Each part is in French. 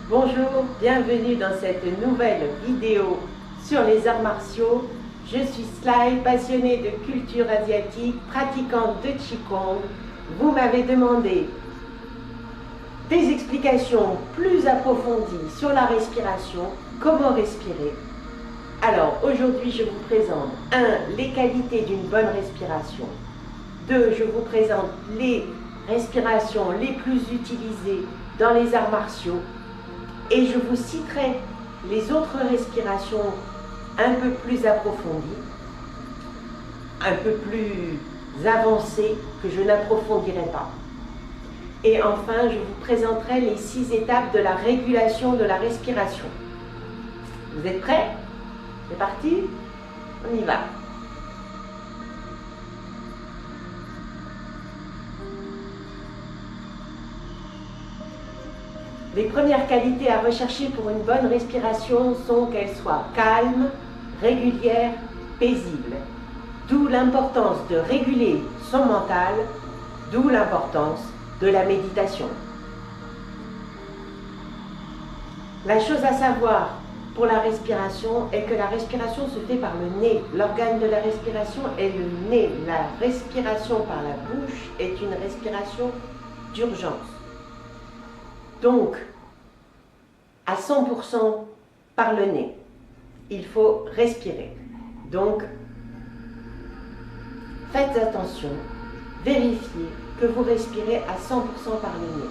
Bonjour, bienvenue dans cette nouvelle vidéo sur les arts martiaux. Je suis Sly, passionnée de culture asiatique, pratiquante de Qigong. Vous m'avez demandé des explications plus approfondies sur la respiration, comment respirer. Alors aujourd'hui je vous présente 1. Les qualités d'une bonne respiration. 2. Je vous présente les respirations les plus utilisées dans les arts martiaux. Et je vous citerai les autres respirations un peu plus approfondies, un peu plus avancées que je n'approfondirai pas. Et enfin, je vous présenterai les 6 étapes de la régulation de la respiration. Vous êtes prêts? C'est parti? On y va. Les premières qualités à rechercher pour une bonne respiration sont qu'elle soit calme, régulière, paisible. D'où l'importance de réguler son mental, d'où l'importance de la méditation. La chose à savoir pour la respiration est que la respiration se fait par le nez. L'organe de la respiration est le nez. La respiration par la bouche est une respiration d'urgence. Donc, à 100% par le nez, il faut respirer. Donc, faites attention, vérifiez que vous respirez à 100% par le nez.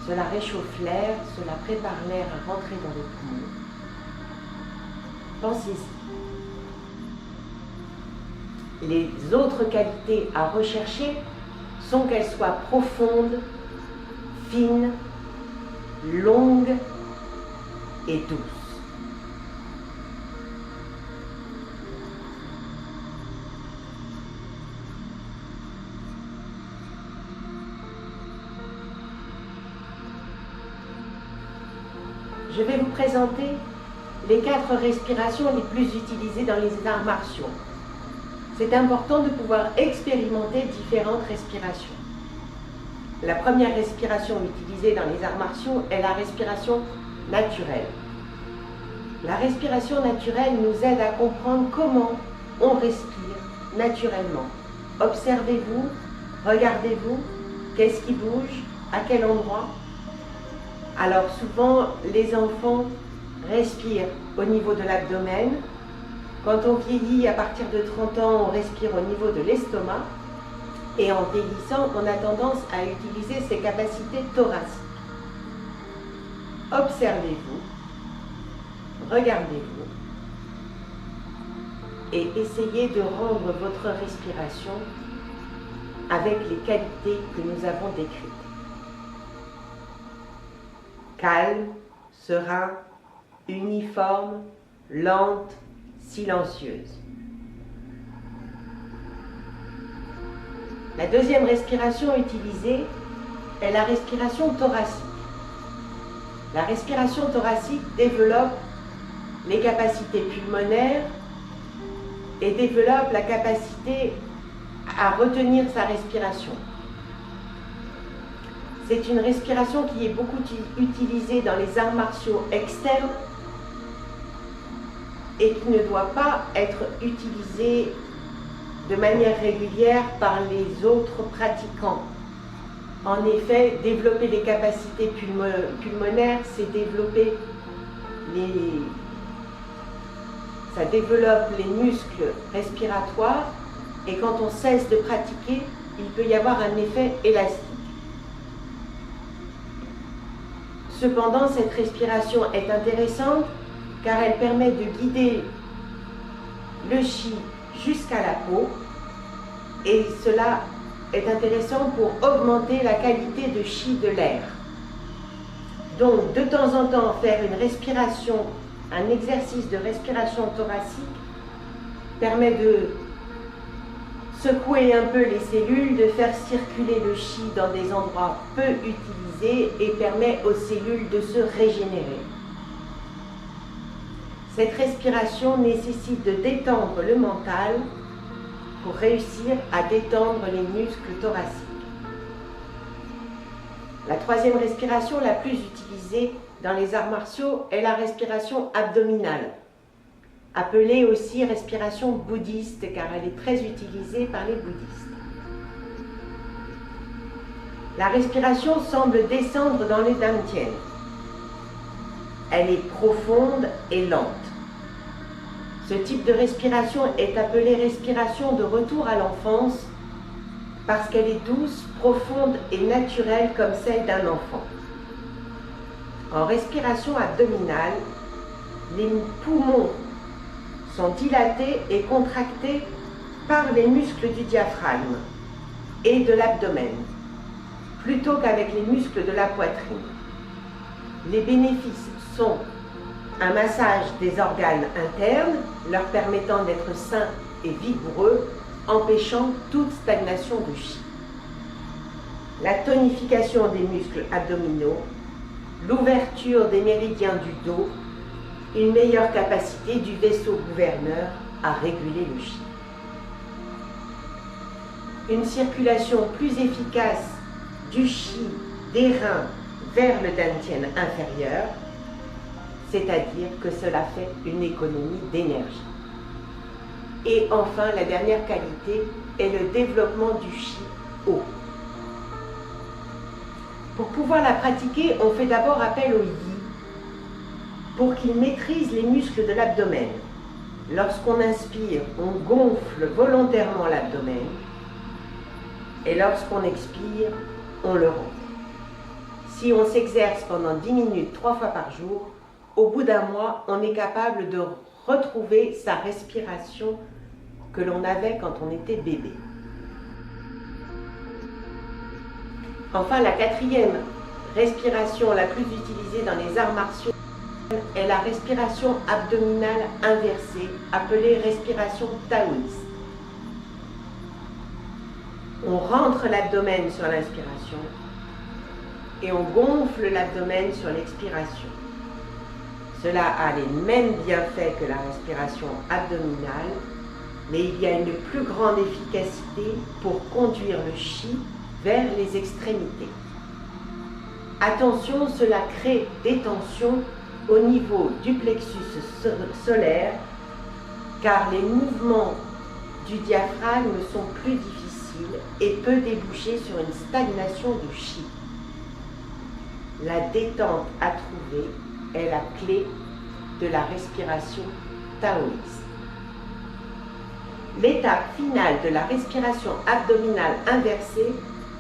Cela réchauffe l'air, cela prépare l'air à rentrer dans les poumons. Pensez-y. Les autres qualités à rechercher sont qu'elles soient profondes, fines, longue et douce. Je vais vous présenter les 4 respirations les plus utilisées dans les arts martiaux. C'est important de pouvoir expérimenter différentes respirations. La première respiration utilisée dans les arts martiaux est la respiration naturelle. La respiration naturelle nous aide à comprendre comment on respire naturellement. Observez-vous, regardez-vous, qu'est-ce qui bouge, à quel endroit. Alors souvent, les enfants respirent au niveau de l'abdomen. Quand on vieillit, à partir de 30 ans, on respire au niveau de l'estomac. Et en vieillissant, on a tendance à utiliser ses capacités thoraciques. Observez-vous, regardez-vous et essayez de rendre votre respiration avec les qualités que nous avons décrites. Calme, serein, uniforme, lente, silencieuse. La deuxième respiration utilisée est la respiration thoracique. La respiration thoracique développe les capacités pulmonaires et développe la capacité à retenir sa respiration. C'est une respiration qui est beaucoup utilisée dans les arts martiaux externes et qui ne doit pas être utilisée de manière régulière par les autres pratiquants. En effet, développer les capacités pulmonaires, c'est développer ça développe les muscles respiratoires et quand on cesse de pratiquer, il peut y avoir un effet élastique. Cependant, cette respiration est intéressante car elle permet de guider le chi jusqu'à la peau et cela est intéressant pour augmenter la qualité de chi de l'air. Donc de temps en temps faire une respiration, un exercice de respiration thoracique permet de secouer un peu les cellules, de faire circuler le chi dans des endroits peu utilisés et permet aux cellules de se régénérer. Cette respiration nécessite de détendre le mental pour réussir à détendre les muscles thoraciques. La troisième respiration la plus utilisée dans les arts martiaux est la respiration abdominale, appelée aussi respiration bouddhiste car elle est très utilisée par les bouddhistes. La respiration semble descendre dans les dantians. Elle est profonde et lente. Ce type de respiration est appelée respiration de retour à l'enfance parce qu'elle est douce, profonde et naturelle comme celle d'un enfant. En respiration abdominale, les poumons sont dilatés et contractés par les muscles du diaphragme et de l'abdomen, plutôt qu'avec les muscles de la poitrine. Les bénéfices sont un massage des organes internes, leur permettant d'être sains et vigoureux, empêchant toute stagnation de chi. La tonification des muscles abdominaux, l'ouverture des méridiens du dos, une meilleure capacité du vaisseau gouverneur à réguler le chi. Une circulation plus efficace du chi des reins vers le dantian inférieur, c'est-à-dire que cela fait une économie d'énergie. Et enfin, la dernière qualité est le développement du chi haut. Pour pouvoir la pratiquer, on fait d'abord appel au yi pour qu'il maîtrise les muscles de l'abdomen. Lorsqu'on inspire, on gonfle volontairement l'abdomen et lorsqu'on expire, on le rompt. Si on s'exerce pendant 10 minutes 3 fois par jour, au bout d'un mois, on est capable de retrouver sa respiration que l'on avait quand on était bébé. Enfin, la quatrième respiration la plus utilisée dans les arts martiaux est la respiration abdominale inversée, appelée respiration taoïste. On rentre l'abdomen sur l'inspiration et on gonfle l'abdomen sur l'expiration. Cela a les mêmes bienfaits que la respiration abdominale, mais il y a une plus grande efficacité pour conduire le chi vers les extrémités. Attention, cela crée des tensions au niveau du plexus solaire, car les mouvements du diaphragme sont plus difficiles et peuvent déboucher sur une stagnation du chi. La détente à trouver est la clé de la respiration taoïste. L'étape finale de la respiration abdominale inversée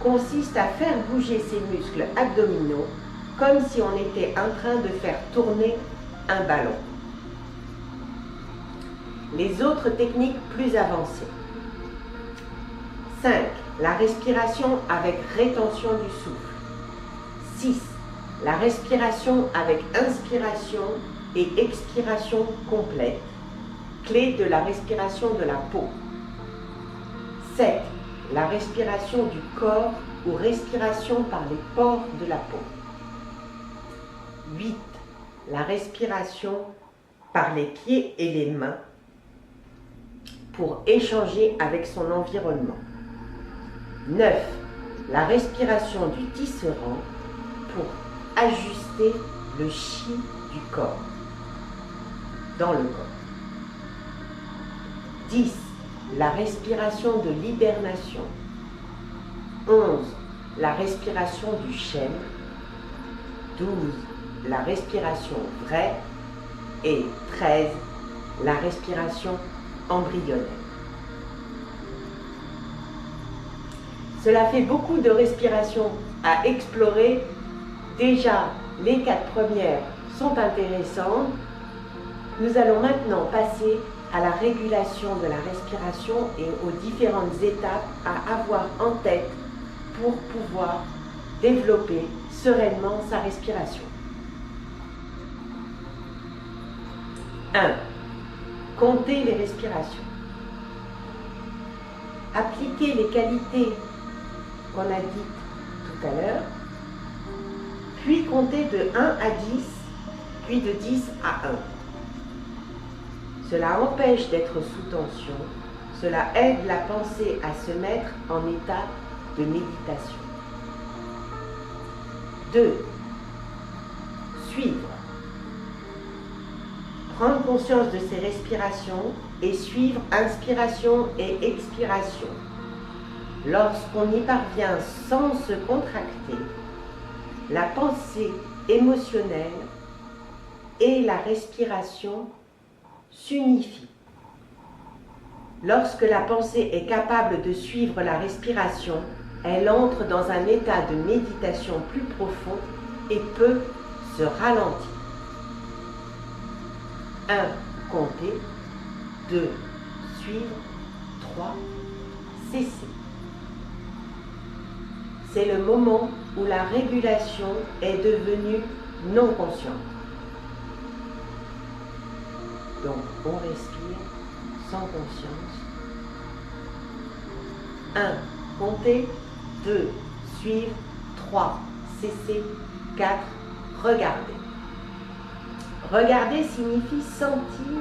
consiste à faire bouger ses muscles abdominaux comme si on était en train de faire tourner un ballon. Les autres techniques plus avancées. 5. La respiration avec rétention du souffle. 6. La respiration avec inspiration et expiration complète, clé de la respiration de la peau. 7. La respiration du corps ou respiration par les pores de la peau. 8. La respiration par les pieds et les mains pour échanger avec son environnement. 9. La respiration du tisserand pour ajuster le chi du corps, dans le corps. 10. La respiration de l'hibernation. 11. La respiration du chêne. 12. La respiration vraie. Et 13. La respiration embryonnaire. Cela fait beaucoup de respirations à explorer. Déjà, les 4 premières sont intéressantes. Nous allons maintenant passer à la régulation de la respiration et aux différentes étapes à avoir en tête pour pouvoir développer sereinement sa respiration. 1. Comptez les respirations. Appliquez les qualités qu'on a dites tout à l'heure, puis comptez de 1 à 10, puis de 10 à 1. Cela empêche d'être sous tension, cela aide la pensée à se mettre en état de méditation. 2. Suivre. Prendre conscience de ses respirations et suivre inspiration et expiration. Lorsqu'on y parvient sans se contracter, la pensée émotionnelle et la respiration s'unifient. Lorsque la pensée est capable de suivre la respiration, elle entre dans un état de méditation plus profond et peut se ralentir. 1. Compter. 2. Suivre. 3. Cesser. C'est le moment où la régulation est devenue non consciente. Donc, on respire sans conscience. 1. Compter. 2. Suivre. 3. Cesser. 4. Regarder. Regarder signifie sentir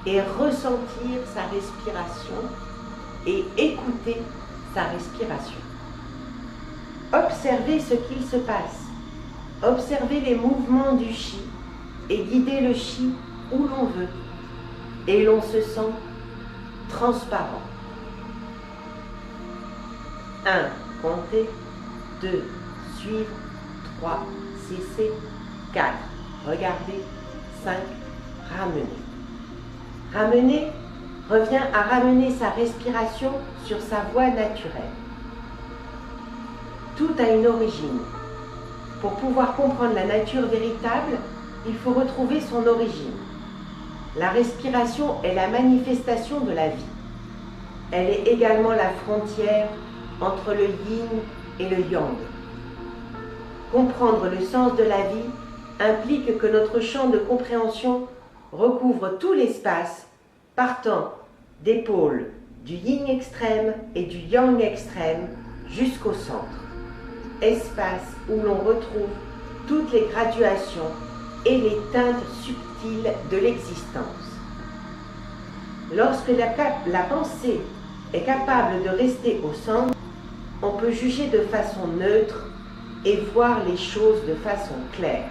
et ressentir sa respiration et écouter sa respiration. Observer ce qu'il se passe. Observer les mouvements du chi et guider le chi où l'on veut. Et l'on se sent transparent. 1. Compter. 2. Suivre. 3. Cesser. 4. Regarder. 5. Ramener. Ramener revient à ramener sa respiration sur sa voie naturelle. Tout a une origine. Pour pouvoir comprendre la nature véritable, il faut retrouver son origine. La respiration est la manifestation de la vie. Elle est également la frontière entre le yin et le yang. Comprendre le sens de la vie implique que notre champ de compréhension recouvre tout l'espace, partant des pôles du yin extrême et du yang extrême jusqu'au centre. Espace où l'on retrouve toutes les graduations et les teintes subtiles de l'existence. Lorsque la pensée est capable de rester au centre, on peut juger de façon neutre et voir les choses de façon claire.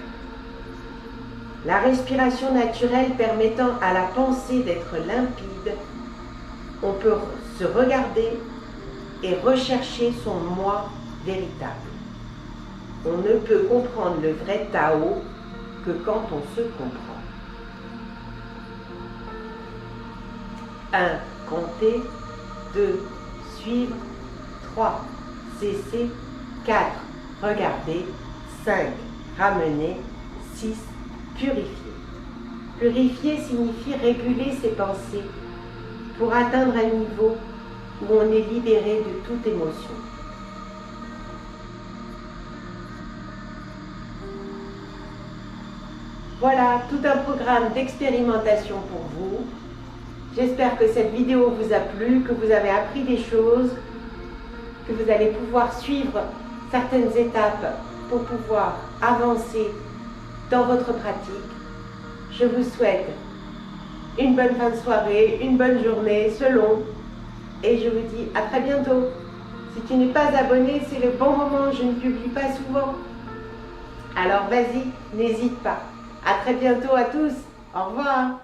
La respiration naturelle permettant à la pensée d'être limpide, on peut se regarder et rechercher son moi véritable. On ne peut comprendre le vrai Tao que quand on se comprend. 1. Compter. 2. Suivre. 3. Cesser. 4. Regarder. 5. Ramener. 6. Purifier. Purifier signifie réguler ses pensées pour atteindre un niveau où on est libéré de toute émotion. Voilà, tout un programme d'expérimentation pour vous. J'espère que cette vidéo vous a plu, que vous avez appris des choses, que vous allez pouvoir suivre certaines étapes pour pouvoir avancer dans votre pratique. Je vous souhaite une bonne fin de soirée, une bonne journée, selon, et je vous dis à très bientôt. Si tu n'es pas abonné, c'est le bon moment, je ne publie pas souvent. Alors vas-y, n'hésite pas. À très bientôt à tous. Au revoir.